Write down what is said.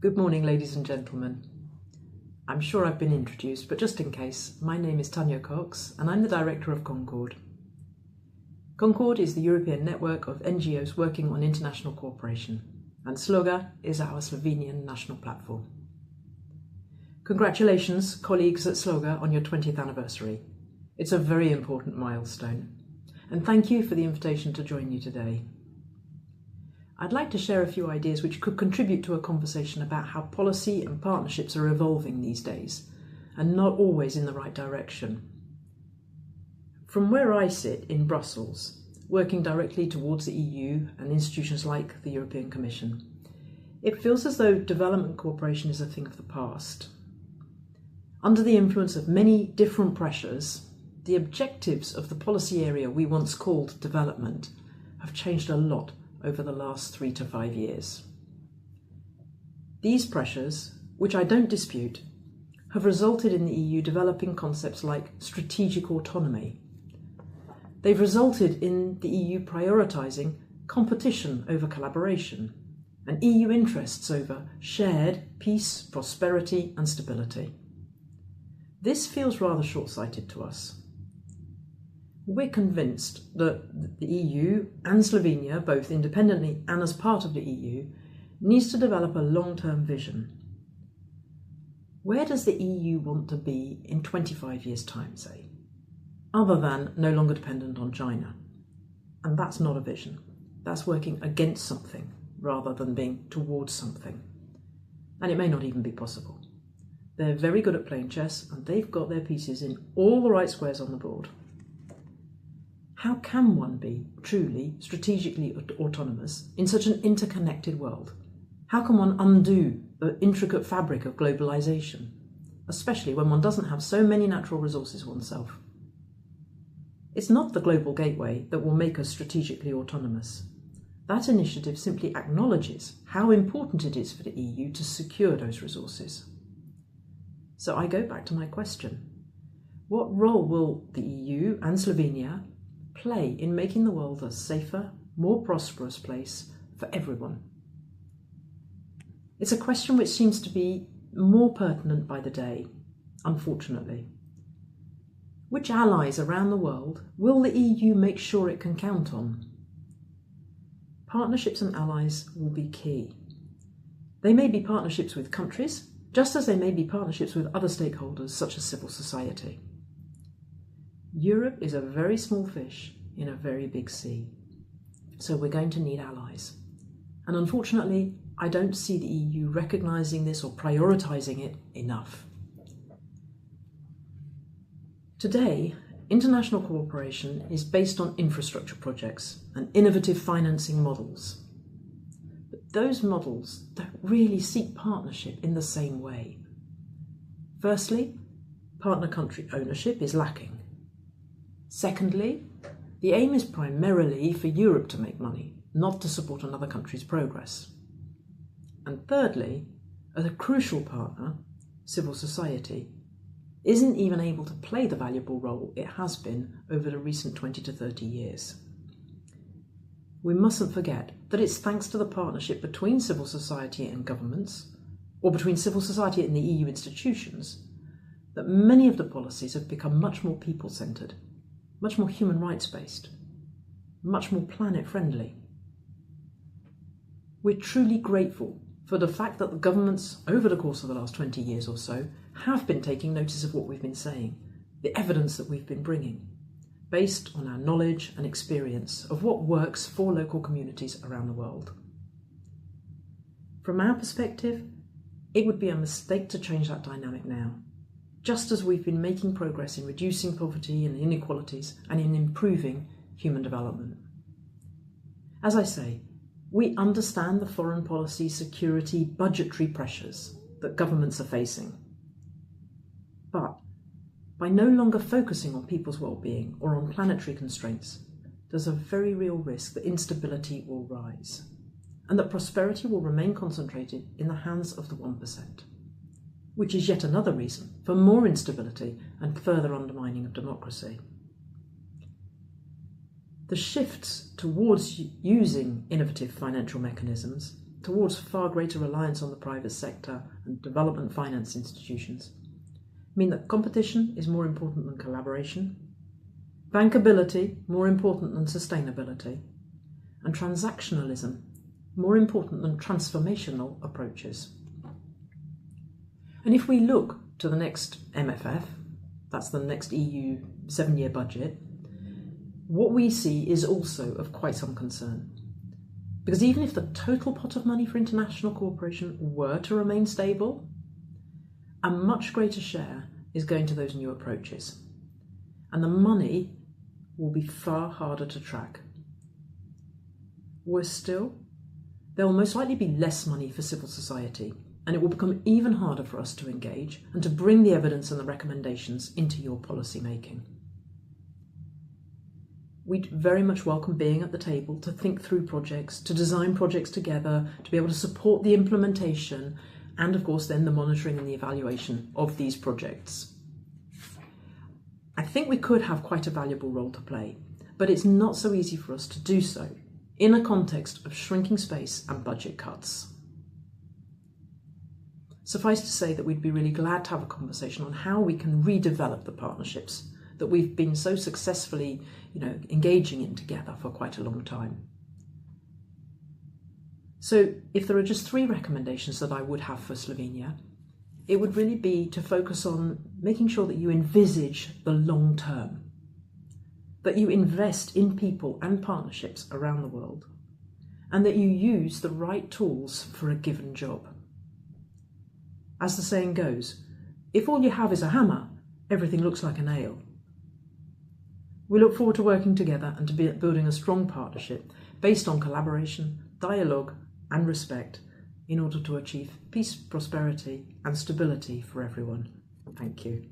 Good morning, ladies and gentlemen. I'm sure I've been introduced, but just in case, my name is Tanya Cox and I'm the director of CONCORD. CONCORD is the European network of NGOs working on international cooperation, and Sloga is our Slovenian national platform. Congratulations, colleagues at Sloga, on your 20th anniversary. It's a very important milestone, and thank you for the invitation to join you today. I'd like to share a few ideas which could contribute to a conversation about how policy and partnerships are evolving these days, and not always in the right direction. From where I sit in Brussels, working directly towards the EU and institutions like the European Commission, it feels as though development cooperation is a thing of the past. Under the influence of many different pressures, the objectives of the policy area we once called development have changed a lot over the last 3 to 5 years. These pressures, which I don't dispute, have resulted in the EU developing concepts like strategic autonomy. They've resulted in the EU prioritising competition over collaboration and EU interests over shared peace, prosperity and stability. This feels rather short-sighted to us. We're convinced that the EU and Slovenia, both independently and as part of the EU, needs to develop a long-term vision. Where does the EU want to be in 25 years' time, say? Other than no longer dependent on China. And that's not a vision. That's working against something rather than being towards something. And it may not even be possible. They're very good at playing chess and they've got their pieces in all the right squares on the board. How can one be truly strategically autonomous in such an interconnected world? How can one undo the intricate fabric of globalization, especially when one doesn't have so many natural resources oneself? It's not the global gateway that will make us strategically autonomous. That initiative simply acknowledges how important it is for the EU to secure those resources. So I go back to my question. What role will the EU and Slovenia play in making the world a safer, more prosperous place for everyone? It's a question which seems to be more pertinent by the day, unfortunately. Which allies around the world will the EU make sure it can count on? Partnerships and allies will be key. They may be partnerships with countries, just as they may be partnerships with other stakeholders such as civil society. Europe is a very small fish in a very big sea, so we're going to need allies. And unfortunately, I don't see the EU recognising this or prioritising it enough. Today, international cooperation is based on infrastructure projects and innovative financing models. But those models don't really seek partnership in the same way. Firstly, partner country ownership is lacking. Secondly, the aim is primarily for Europe to make money, not to support another country's progress. And thirdly, as a crucial partner, civil society isn't even able to play the valuable role it has been over the recent 20 to 30 years. We mustn't forget that it's thanks to the partnership between civil society and governments, or between civil society and the EU institutions, that many of the policies have become much more people-centred, much more human rights based, much more planet friendly. We're truly grateful for the fact that the governments over the course of the last 20 years or so have been taking notice of what we've been saying, the evidence that we've been bringing, based on our knowledge and experience of what works for local communities around the world. From our perspective, it would be a mistake to change that dynamic now, just as we've been making progress in reducing poverty and inequalities and in improving human development. As I say, we understand the foreign policy, security, budgetary pressures that governments are facing. But by no longer focusing on people's well-being or on planetary constraints, there's a very real risk that instability will rise and that prosperity will remain concentrated in the hands of the 1%. Which is yet another reason for more instability and further undermining of democracy. The shifts towards using innovative financial mechanisms towards far greater reliance on the private sector and development finance institutions mean that competition is more important than collaboration, bankability more important than sustainability, and transactionalism more important than transformational approaches. And if we look to the next MFF, that's the next EU 7-year budget, what we see is also of quite some concern. Because even if the total pot of money for international cooperation were to remain stable, a much greater share is going to those new approaches. And the money will be far harder to track. Worse still, there will most likely be less money for civil society, and it will become even harder for us to engage and to bring the evidence and the recommendations into your policy making. We'd very much welcome being at the table to think through projects, to design projects together, to be able to support the implementation, and of course then the monitoring and the evaluation of these projects. I think we could have quite a valuable role to play, but it's not so easy for us to do so in a context of shrinking space and budget cuts. Suffice to say that we'd be really glad to have a conversation on how we can redevelop the partnerships that we've been so successfully, engaging in together for quite a long time. So if there are just 3 recommendations that I would have for Slovenia, it would really be to focus on making sure that you envisage the long term, that you invest in people and partnerships around the world, and that you use the right tools for a given job. As the saying goes, if all you have is a hammer, everything looks like a nail. We look forward to working together and to building a strong partnership based on collaboration, dialogue and respect in order to achieve peace, prosperity and stability for everyone. Thank you.